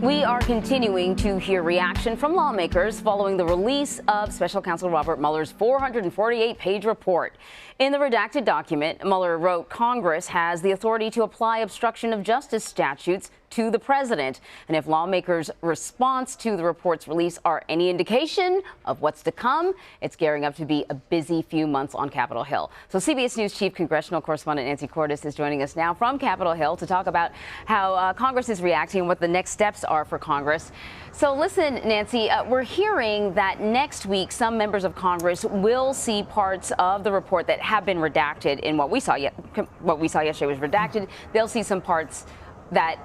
We are continuing to hear reaction from lawmakers following the release of Special Counsel Robert Mueller's 448-page report. In the redacted document, Mueller wrote Congress has the authority to apply obstruction of justice statutes to the president. And if lawmakers' response to the report's release are any indication of what's to come, it's gearing up to be a busy few months on Capitol Hill. So CBS News Chief Congressional Correspondent Nancy Cordes is joining us now from Capitol Hill to talk about how Congress is reacting and what the next steps are for Congress. So listen, Nancy, we're hearing that next week some members of Congress will see parts of the report that have been redacted. In what we saw yesterday was redacted. They'll see some parts that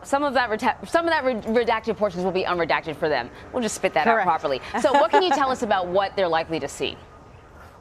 some of that redacted portions will be unredacted for them. We'll just spit that Correct. out properly. So what can you tell us about what they're likely to see?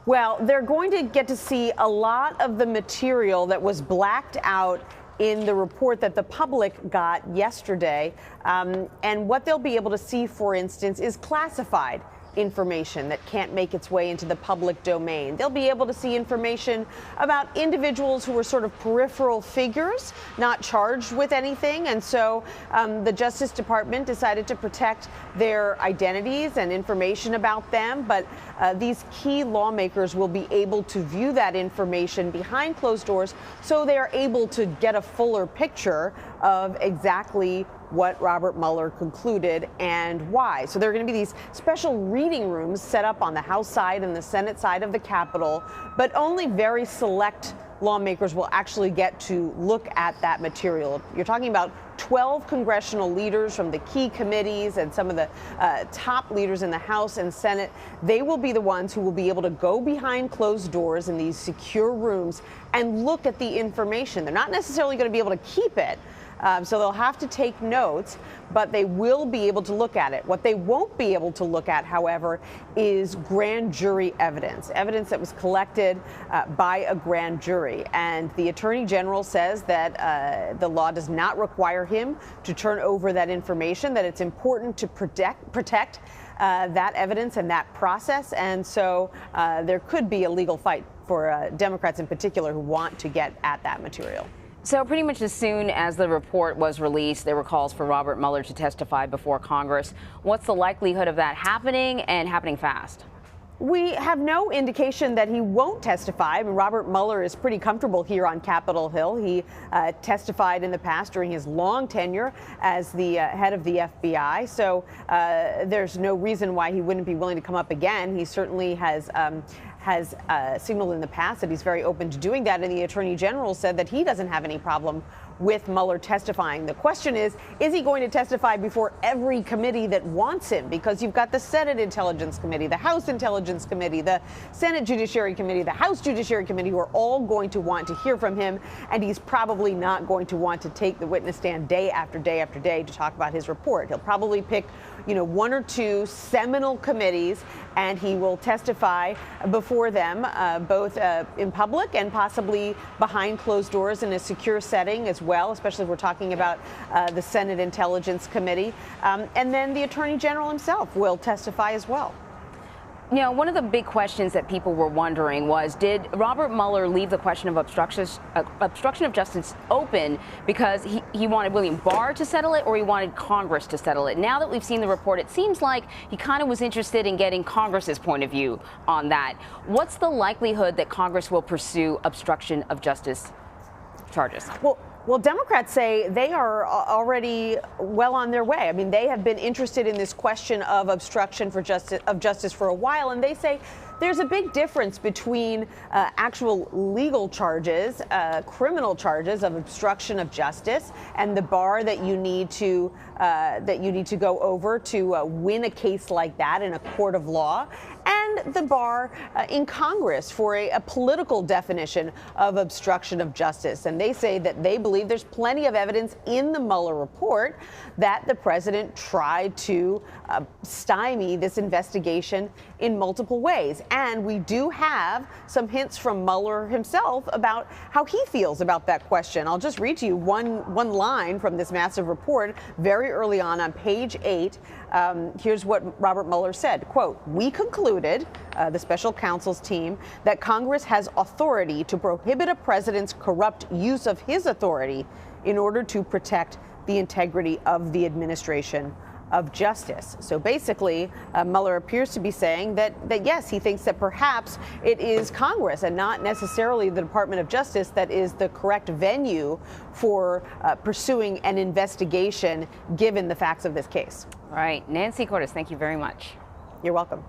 Well, they're going to get to see a lot of the material that was blacked out in the report that the public got yesterday. And what they'll be able to see, for instance, is classified information that can't make its way into the public domain. They'll be able to see information about individuals who were sort of peripheral figures, not charged with anything. And so the Justice Department decided to protect their identities and information about them. But these key lawmakers will be able to view that information behind closed doors, so they are able to get a fuller picture of exactly what Robert Mueller concluded and why. So there are going to be these special reading rooms set up on the House side and the Senate side of the Capitol, but only very select lawmakers will actually get to look at that material. You're talking about 12 congressional leaders from the key committees and some of the top leaders in the House and Senate. They will be the ones who will be able to go behind closed doors in these secure rooms and look at the information. They're not necessarily going to be able to keep it. So they'll have to take notes, but they will be able to look at it. What they won't be able to look at, however, is grand jury evidence that was collected by a grand jury. And the Attorney General says that the law does not require him to turn over that information, that it's important to protect that evidence and that process. And so there could be a legal fight for Democrats in particular who want to get at that material. So pretty much as soon as the report was released, there were calls for Robert Mueller to testify before Congress. What's the likelihood of that happening and happening fast? We have no indication that he won't testify. I mean, Robert Mueller is pretty comfortable here on Capitol Hill. He testified in the past during his long tenure as the head of the FBI. So there's no reason why he wouldn't be willing to come up again. He certainly has signaled in the past that he's very open to doing that. And the Attorney General said that he doesn't have any problem with Mueller testifying. The question is he going to testify before every committee that wants him? Because you've got the Senate Intelligence Committee, the House Intelligence Committee, the Senate Judiciary Committee, the House Judiciary Committee, who are all going to want to hear from him. And he's probably not going to want to take the witness stand day after day after day to talk about his report. He'll probably pick, one or two seminal committees, and he will testify before them, both in public and possibly behind closed doors in a secure setting as well, especially if we're talking about the Senate Intelligence Committee. And then the Attorney General himself will testify as well. One of the big questions that people were wondering was, did Robert Mueller leave the question of obstruction of justice open because he wanted William Barr to settle it, or he wanted Congress to settle it? Now that we've seen the report, it seems like he kind of was interested in getting Congress's point of view on that. What's the likelihood that Congress will pursue obstruction of justice charges? Well, Democrats say they are already well on their way. I mean, they have been interested in this question of obstruction of justice for a while, and they say there's a big difference between actual legal charges, criminal charges of obstruction of justice, and the bar that you need to go over to win a case like that in a court of law, and the bar in Congress for a political definition of obstruction of justice. And they say that they believe there's plenty of evidence in the Mueller report that the president tried to stymie this investigation in multiple ways. And we do have some hints from Mueller himself about how he feels about that question. I'll just read to you one line from this massive report very early on page 8. Here's what Robert Mueller said, quote, "We concluded, the special counsel's team, that Congress has authority to prohibit a president's corrupt use of his authority in order to protect the integrity of the administration of justice. So basically, Mueller appears to be saying that yes, he thinks that perhaps it is Congress and not necessarily the Department of Justice that is the correct venue for pursuing an investigation given the facts of this case. All right, Nancy Cordes, thank you very much. You're welcome.